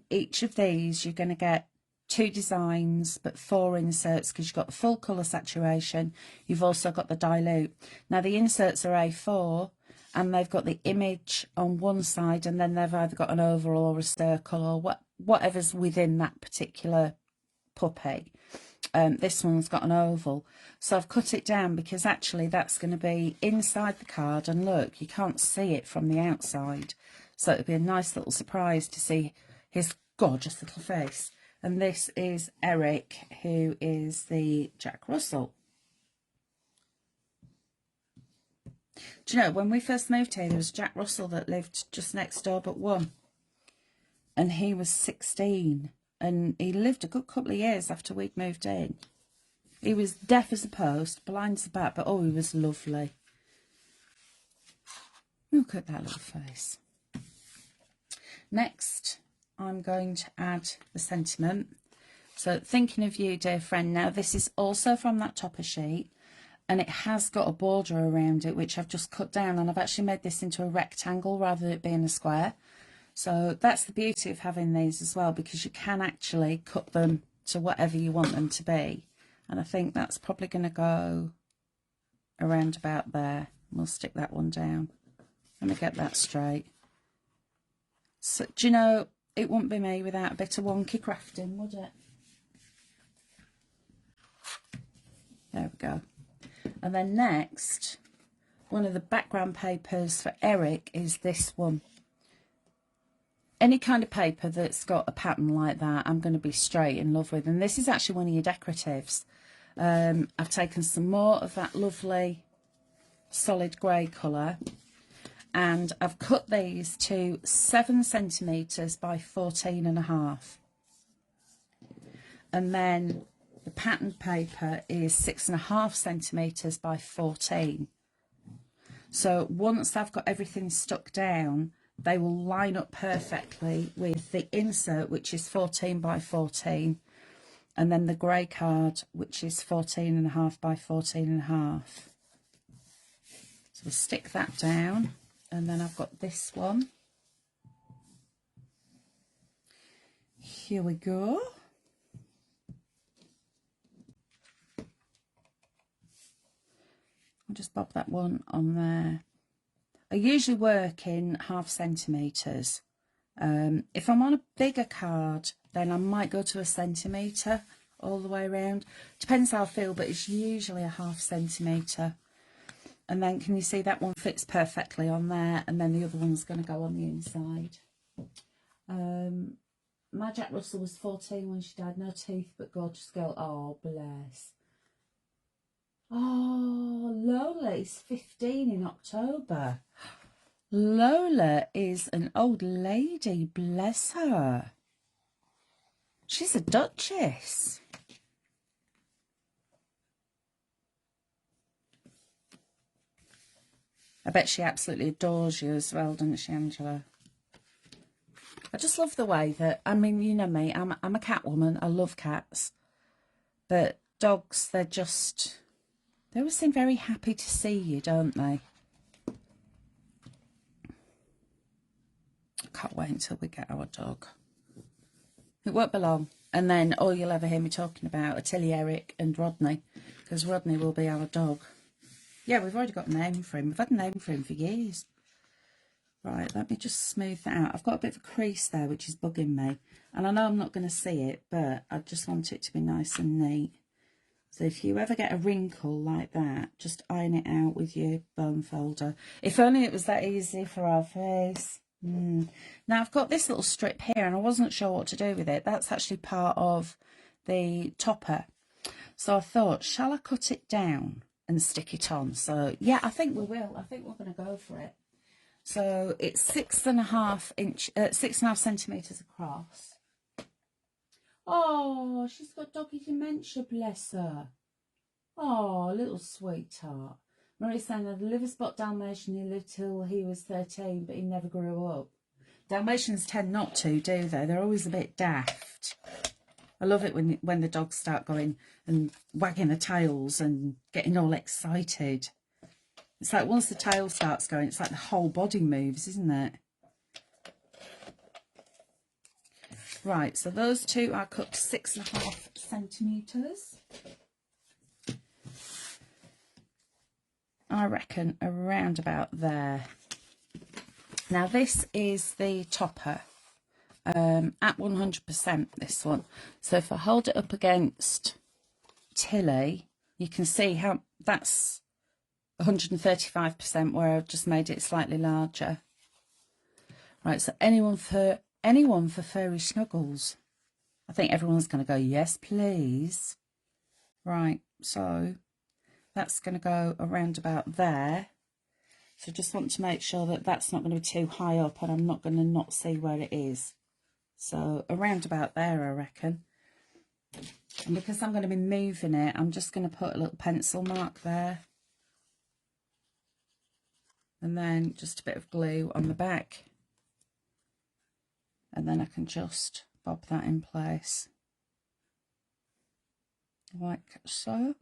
each of these, you're going to get 2 designs, but 4 inserts, because you've got the full colour saturation. You've also got the dilute. Now, the inserts are A4, and they've got the image on one side, and then they've either got an oval or a circle or whatever's within that particular puppy. This one's got an oval, so I've cut it down because actually that's going to be inside the card, and look, you can't see it from the outside, so it'll be a nice little surprise to see his gorgeous little face. And this is Eric, who is the Jack Russell. Do you know, when we first moved here, there was Jack Russell that lived just next door but one, and he was 16. And he lived a good couple of years after we'd moved in. He was deaf as a post, blind as a bat, but oh, he was lovely. Look at that little face. Next, I'm going to add the sentiment. So, thinking of you, dear friend. Now, this is also from that topper sheet, and it has got a border around it, which I've just cut down, and I've actually made this into a rectangle rather than it being a square. So that's the beauty of having these as well, because you can actually cut them to whatever you want them to be. And I think that's probably going to go around about there. We'll stick that one down. Let me get that straight. So, do you know, it wouldn't be me without a bit of wonky crafting, would it? There we go. And then next, one of the background papers for Eric is this one. Any kind of paper that's got a pattern like that, I'm going to be straight in love with. And this is actually one of your decoratives. I've taken some more of that lovely solid grey colour, and I've cut these to 7 centimetres by 14.5. And then the patterned paper is 6.5 centimetres by 14. So once I've got everything stuck down, they will line up perfectly with the insert, which is 14 by 14, and then the grey card, which is 14.5 by 14.5. So we'll stick that down, and then I've got this one. Here we go. I'll just bob that one on there. I usually work in 0.5 centimetres. If I'm on a bigger card, then I might go to 1 centimetre all the way around. Depends how I feel, but it's usually 0.5 centimetre. And then can you see that one fits perfectly on there, and then the other one's going to go on the inside. My Jack Russell was 14 when she died, no teeth, but gorgeous girl. Oh, bless. Oh, Lola is 15 in October. Lola is an old lady, bless her. She's a duchess. I bet she absolutely adores you as well, doesn't she, Angela? I just love the way that, I mean, you know me, I'm a cat woman. I love cats. But dogs, they always seem very happy to see you, don't they? I can't wait until we get our dog. It won't be long. And then all you'll ever hear me talking about are Tilly, Eric and Rodney. Because Rodney will be our dog. Yeah, we've already got a name for him. We've had a name for him for years. Right, let me just smooth that out. I've got a bit of a crease there, which is bugging me. And I know I'm not going to see it, but I just want it to be nice and neat. So if you ever get a wrinkle like that, just iron it out with your bone folder. If only it was that easy for our face. Now, I've got this little strip here, and I wasn't sure what to do with it. That's actually part of the topper. So I thought, shall I cut it down and stick it on? So, yeah, I think we will. I think we're going to go for it. So it's 6.5 centimetres across. Oh, she's got doggy dementia, bless her. Oh, little sweetheart. Marie saying that the liver spot Dalmatian, he lived till he was 13, but he never grew up. Dalmatians tend not to, do they? They're always a bit daft. I love it when the dogs start going and wagging their tails and getting all excited. It's like once the tail starts going, it's like the whole body moves, isn't it? Right, so those two are cut to 6.5 centimetres. I reckon around about there. Now this is the topper at 100%, this one. So if I hold it up against Tilly, you can see how that's 135%, where I've just made it slightly larger. Right, so anyone for furry snuggles? I think everyone's going to go, yes, please. Right, so that's going to go around about there. So just want to make sure that that's not going to be too high up, and I'm not going to not see where it is. So around about there, I reckon. And because I'm going to be moving it, I'm just going to put a little pencil mark there. And then just a bit of glue on the back. And then I can just bob that in place. Like so.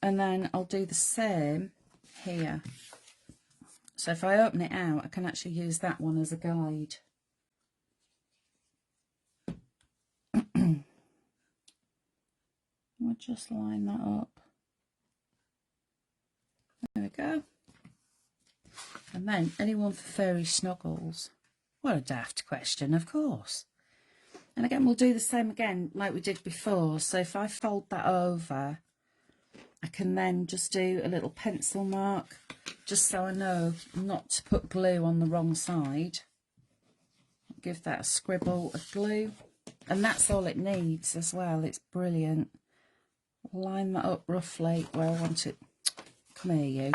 And then I'll do the same here. So if I open it out, I can actually use that one as a guide. We'll just line that up. There we go. And then, anyone for furry snuggles? What a daft question, of course. And again, we'll do the same again like we did before. So if I fold that over, I can then just do a little pencil mark, just so I know not to put glue on the wrong side. Give that a scribble of glue. And that's all it needs as well. It's brilliant. Line that up roughly where I want it. Come here, you.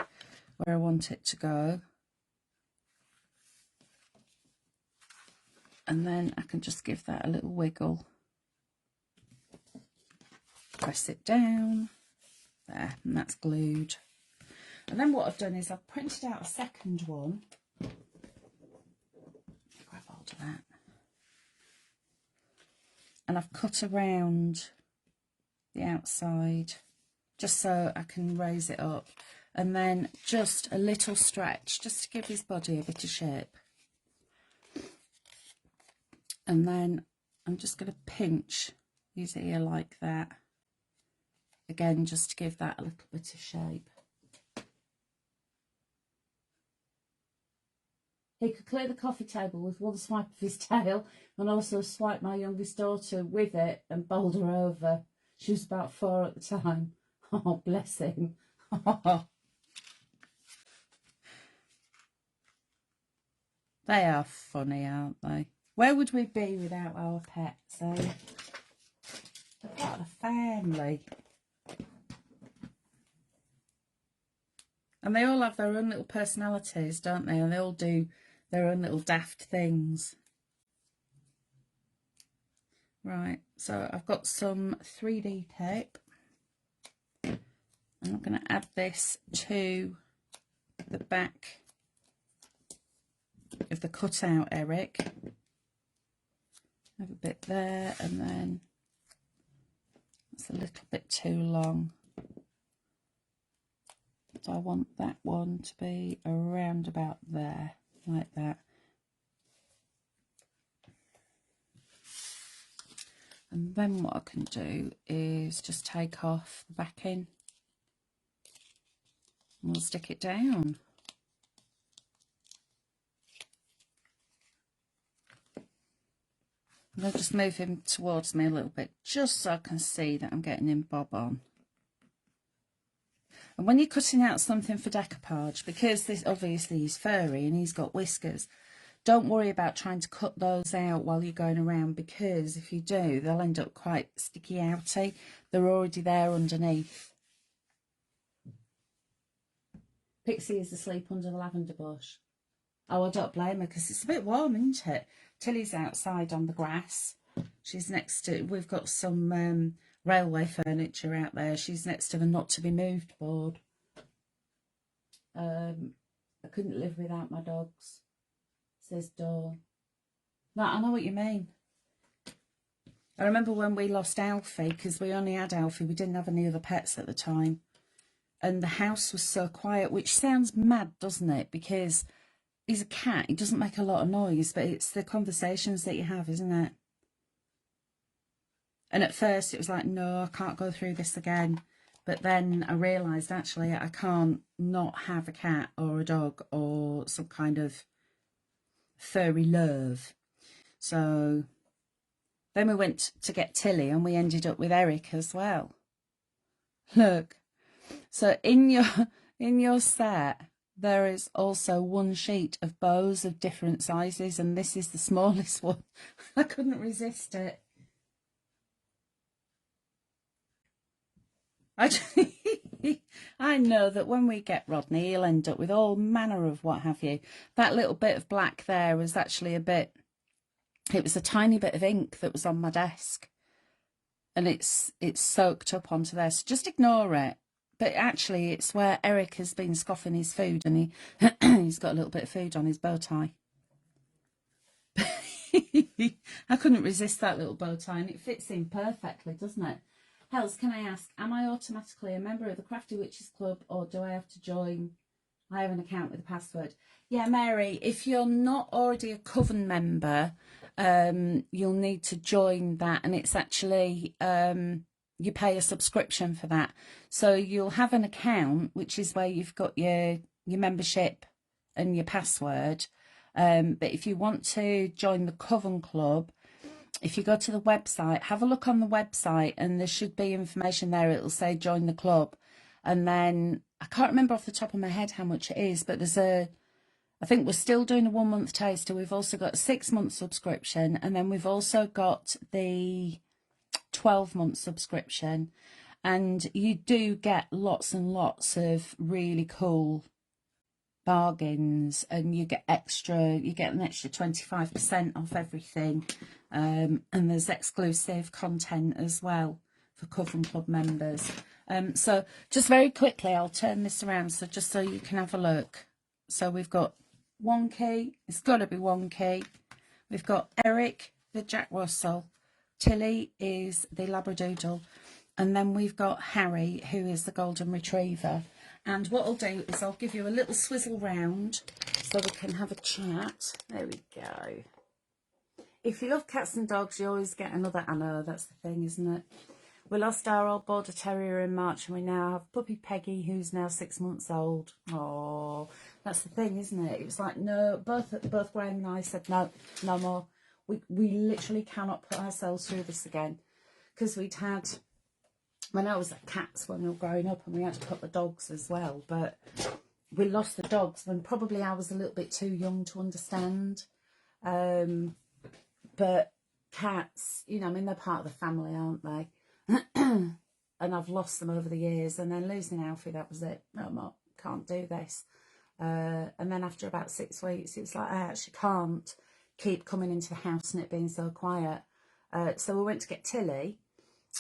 Where I want it to go. And then I can just give that a little wiggle. Press it down. There, and that's glued. And then what I've done is I've printed out a second one. Grab hold of that. And I've cut around the outside just so I can raise it up. and then just a little stretch, just to give his body a bit of shape. And then I'm just going to pinch his ear like that. Again, just to give that a little bit of shape. He could clear the coffee table with one swipe of his tail, and also swipe my youngest daughter with it and bowled her over. She was about 4 at the time. Oh, bless him. They are funny, aren't they? Where would we be without our pets, eh? They're part of the family. And they all have their own little personalities, don't they? And they all do their own little daft things. Right, so I've got some 3D tape. I'm going to add this to the back of the cutout Eric. Have a bit there, and then it's a little bit too long. So I want that one to be around about there, like that. And then what I can do is just take off the backing and we'll stick it down. And I'll just move him towards me a little bit, just so I can see that I'm getting him bob on. And when you're cutting out something for decoupage, because this obviously is furry and he's got whiskers, don't worry about trying to cut those out while you're going around, because if you do, they'll end up quite sticky outy. They're already there underneath. Pixie is asleep under the lavender bush. Oh, I don't blame her, because it's a bit warm, isn't it? Tilly's outside on the grass. She's next to, we've got some railway furniture out there. She's next to the not to be moved board. I couldn't live without my dogs, says Dawn. No, I know what you mean. I remember when we lost Alfie, because we only had Alfie, we didn't have any other pets at the time. And the house was so quiet, which sounds mad, doesn't it? Because he's a cat, he doesn't make a lot of noise, but it's the conversations that you have, isn't it? And at first it was like, no, I can't go through this again. But then I realised, actually, I can't not have a cat or a dog or some kind of furry love. So then we went to get Tilly and we ended up with Eric as well. Look, so in your set, there is also one sheet of bows of different sizes, and this is the smallest one. I couldn't resist it. I know that when we get Rodney, he'll end up with all manner of what have you. That little bit of black there was actually it was a tiny bit of ink that was on my desk, and it's soaked up onto there, so just ignore it. But actually it's where Eric has been scoffing his food, and he's got a little bit of food on his bow tie. I couldn't resist that little bow tie, and it fits in perfectly, doesn't it? Hels, can I ask, am I automatically a member of the Crafty Witches Club, or do I have to join? I have an account with a password. Yeah, Mary, if you're not already a Coven member, you'll need to join that, and it's actually you pay a subscription for that. So you'll have an account, which is where you've got your membership and your password. But if you want to join the Coven Club, if you go to the website, have a look on the website, and there should be information there. It'll say join the club. And then I can't remember off the top of my head how much it is, but I think we're still doing a 1 month taster. We've also got a 6 month subscription, and then we've also got the 12-month subscription. And you do get lots and lots of really cool bargains, and you get an extra 25% off everything, and there's exclusive content as well for Coven Club members. So just very quickly, I'll turn this around so just so you can have a look. So we've got one key, it's got to be one key. We've got Eric the Jack Russell, Tilly is the Labradoodle, and then we've got Harry, who is the Golden Retriever. And what I'll do is I'll give you a little swizzle round so we can have a chat. There we go. If you love cats and dogs, you always get another. I know, that's the thing, isn't it? We lost our old Border Terrier in March, and we now have puppy Peggy, who's now 6 months old. Oh, that's the thing, isn't it? It was like, no, both Graham and I said, no, no more. We literally cannot put ourselves through this again. Because we'd had, when I was at cats when we were growing up, and we had to put the dogs as well. But we lost the dogs when probably I was a little bit too young to understand. But cats, you know, I mean, they're part of the family, aren't they? And I've lost them over the years, and then losing Alfie, that was it. No more, can't do this. And then after about 6 weeks, it was like, I actually can't keep coming into the house and it being so quiet. So we went to get Tilly,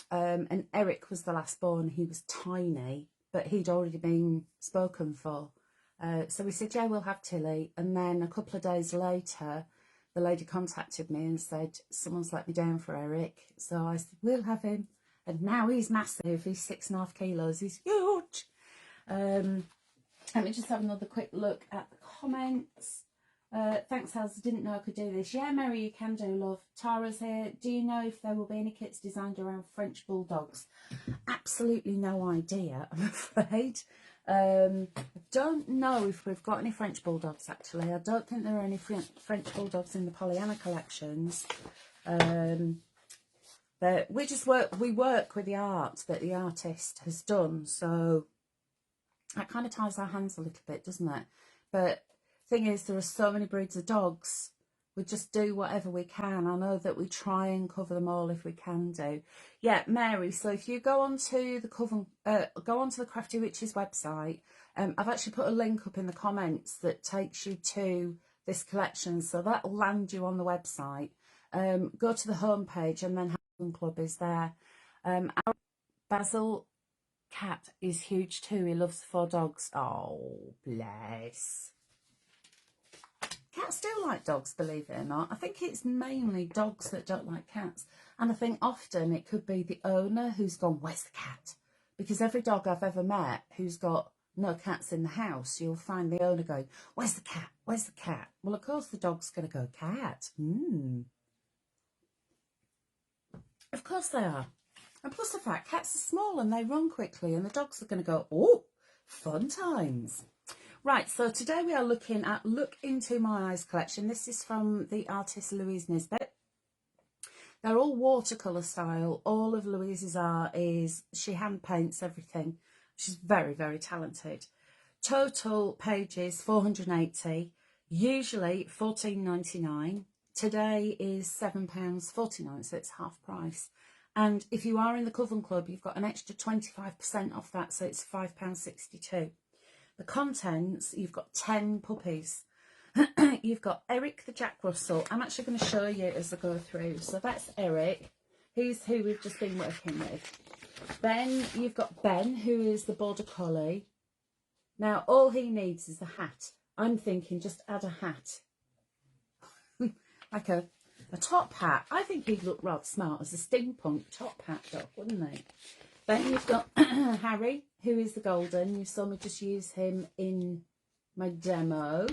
and Eric was the last born. He was tiny, but he'd already been spoken for. So we said, yeah, we'll have Tilly. And then a couple of days later, the lady contacted me and said, someone's let me down for Eric. So I said, we'll have him. And now he's massive. He's 6.5 kilos. He's huge. Let me just have another quick look at the comments. Thanks, Hels. I didn't know I could do this. Yeah, Mary, you can do, love. Tara's here. Do you know if there will be any kits designed around French bulldogs? Absolutely no idea, I'm afraid. I don't know if we've got any French bulldogs, actually. I don't think there are any French bulldogs in the Pollyanna collections. But we work with the art that the artist has done, so that kind of ties our hands a little bit, doesn't it? But thing is, there are so many breeds of dogs. We just do whatever we can. I know that we try and cover them all if we can do. Yeah, Mary. So if you go onto the Crafty Witches website, I've actually put a link up in the comments that takes you to this collection. So that'll land you on the website. Go to the homepage, and then Club is there. Our Basil cat is huge too. He loves 4 dogs. Oh, bless. Cats do like dogs, believe it or not. I think it's mainly dogs that don't like cats. And I think often it could be the owner who's gone, where's the cat? Because every dog I've ever met who's got no cats in the house, you'll find the owner going, where's the cat? Where's the cat? Well, of course the dog's going to go, cat. Of course they are. And plus the fact, cats are small and they run quickly, and the dogs are going to go, oh, fun times. Right, so today we are looking at Look Into My Eyes collection. This is from the artist Louise Nisbet. They're all watercolour style. All of Louise's art is, she hand paints everything. She's very, very talented. Total pages, 480, usually $14.99. Today is £7.49, so it's half price. And if you are in the Cauldron Club, you've got an extra 25% off that, so it's £5.62. The contents, you've got 10 puppies. You've got Eric the Jack Russell. I'm actually going to show you as I go through. So that's Eric. He's who we've just been working with. Then you've got Ben, who is the Border Collie. Now, all he needs is a hat. I'm thinking just add a hat. Like a top hat. I think he'd look rather smart as a steampunk top hat dog, wouldn't he? Then you've got Harry, who is the golden. You saw me just use him in my demo.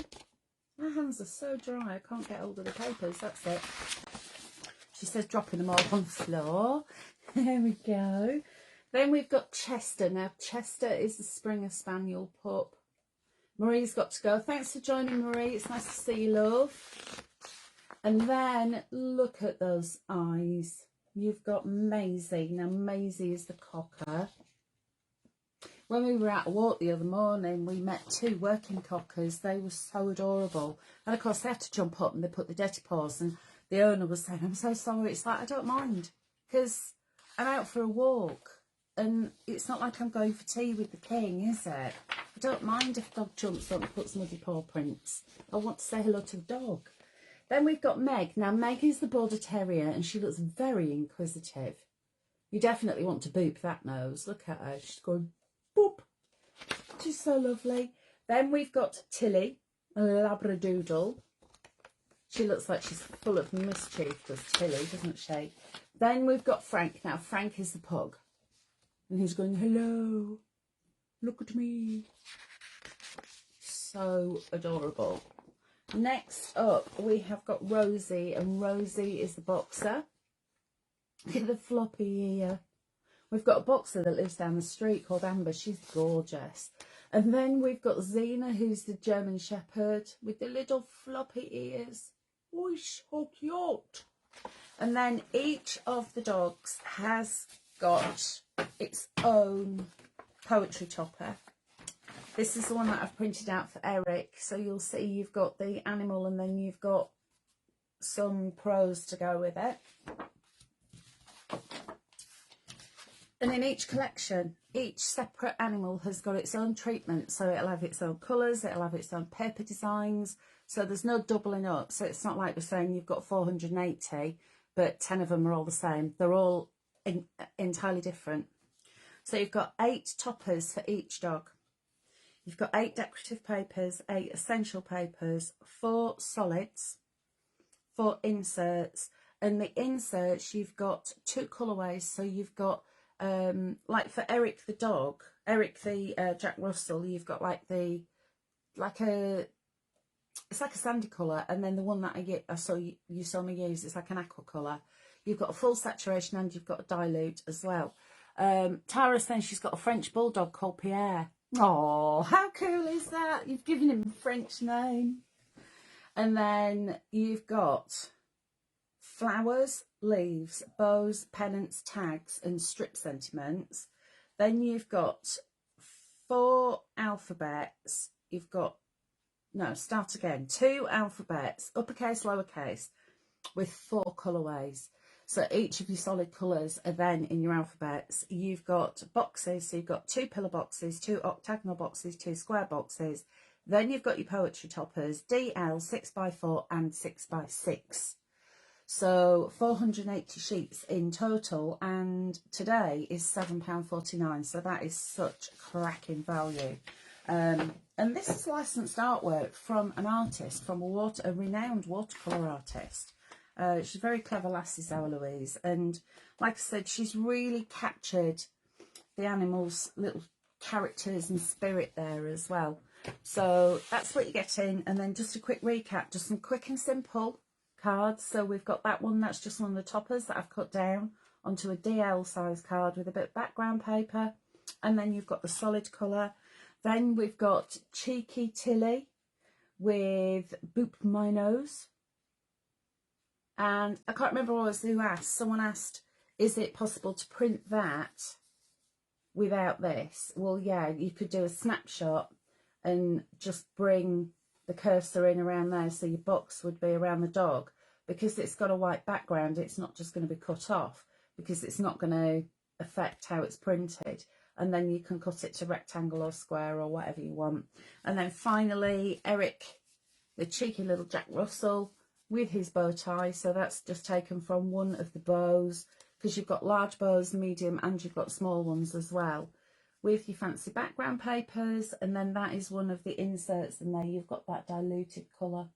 My hands are so dry, I can't get hold of the papers. That's it. She says dropping them all on the floor. There we go. Then we've got Chester. Now, Chester is the Springer Spaniel pup. Marie's got to go. Thanks for joining, Marie. It's nice to see you, love. And then look at those eyes. You've got Maisie. Now, Maisie is the cocker. When we were out a walk the other morning, we met 2 working cockers. They were so adorable. And, of course, they had to jump up and they put the dirty paws. And the owner was saying, I'm so sorry. It's like, I don't mind, because I'm out for a walk. And it's not like I'm going for tea with the king, is it? I don't mind if the dog jumps up and puts muddy paw prints. I want to say hello to the dog. Then we've got Meg. Now, Meg is the Border Terrier, and she looks very inquisitive. You definitely want to boop that nose. Look at her. She's going, boop. She's so lovely. Then we've got Tilly, a Labradoodle. She looks like she's full of mischief, does Tilly, doesn't she? Then we've got Frank. Now, Frank is the pug. And he's going, hello. Look at me. So adorable. Next up, we have got Rosie, and Rosie is the boxer. Look at the floppy ear. We've got a boxer that lives down the street called Amber. She's gorgeous. And then we've got Xena, who's the German Shepherd with the little floppy ears. Oh, so cute. And then each of the dogs has got its own poetry topper. This is the one that I've printed out for Eric. So you'll see you've got the animal and then you've got some prose to go with it. And in each collection, each separate animal has got its own treatment. So it'll have its own colours, it'll have its own paper designs. So there's no doubling up. So it's not like we're saying you've got 480, but 10 of them are all the same. They're all entirely different. So you've got 8 toppers for each dog. You've got 8 decorative papers, 8 essential papers, 4 solids, 4 inserts. And the inserts, you've got 2 colourways. So you've got, like for Eric the dog, Eric the Jack Russell, you've got like the, it's like a sandy colour. And then the one that I saw you saw me use, it's like an aqua colour. You've got a full saturation and you've got a dilute as well. Tara's saying she's got a French bulldog called Pierre. Oh, how cool is that? You've given him a French name. And then you've got flowers, leaves, bows, pennants, tags, and strip sentiments. Then you've got 4 alphabets. You've got, no, start again. 2 alphabets, uppercase, lowercase, with 4 colourways. So each of your solid colours are then in your alphabets. You've got boxes, so you've got 2 pillar boxes, 2 octagonal boxes, 2 square boxes. Then you've got your poetry toppers, DL, 6x4 and 6x6. So 480 sheets in total, and today is £7.49. So that is such cracking value. And this is licensed artwork from an artist, from a renowned watercolour artist. She's a very clever lassie, our Louise, and like I said, she's really captured the animals' little characters and spirit there as well. So that's what you're getting. And then just a quick recap, just some quick and simple cards. So we've got that one, that's just one of the toppers that I've cut down onto a DL size card with a bit of background paper. And then you've got the solid colour. Then we've got Cheeky Tilly with Boop My Nose. And I can't remember who asked. Someone asked, is it possible to print that without this? Well, yeah, you could do a snapshot and just bring the cursor in around there, so your box would be around the dog. Because it's got a white background, it's not just going to be cut off, because it's not going to affect how it's printed. And then you can cut it to rectangle or square or whatever you want. And then finally, Eric, the cheeky little Jack Russell, with his bow tie. So that's just taken from one of the bows, because you've got large bows, medium, and you've got small ones as well, with your fancy background papers. And then that is one of the inserts, and there you've got that diluted colour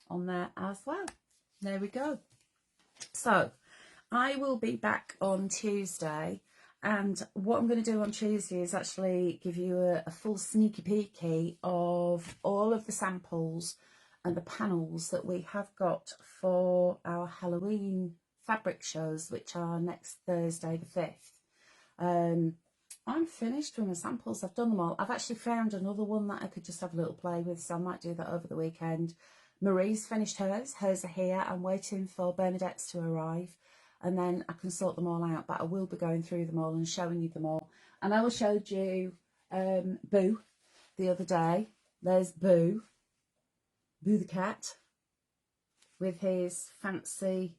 on there as well. There we go. So I will be back on Tuesday, and what I'm going to do on Tuesday is actually give you a full sneaky peeky of all of the samples and the panels that we have got for our Halloween fabric shows, which are next Thursday the 5th. I'm finished with my samples. I've done them all. I've actually found another one that I could just have a little play with, so I might do that over the weekend. Marie's finished hers. Hers are here. I'm waiting for Bernadette's to arrive, and then I can sort them all out, but I will be going through them all and showing you them all. And I showed you Boo the other day. There's Boo the cat, with his fancy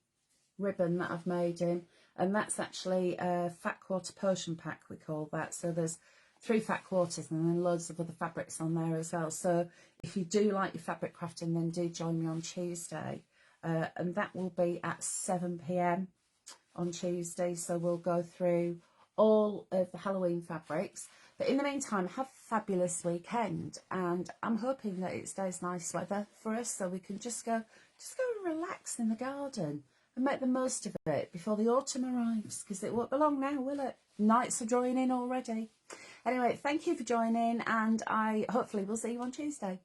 ribbon that I've made him. And that's actually a fat quarter potion pack, we call that. So there's 3 fat quarters and then loads of other fabrics on there as well. So if you do like your fabric crafting, then do join me on Tuesday. And that will be at 7 p.m. on Tuesday. So we'll go through all of the Halloween fabrics. But in the meantime, have a fabulous weekend, and I'm hoping that it stays nice weather for us, so we can just go and relax in the garden and make the most of it before the autumn arrives, because it won't be long now, will it? Nights are drawing in already. Anyway, thank you for joining, and I hopefully will see you on Tuesday.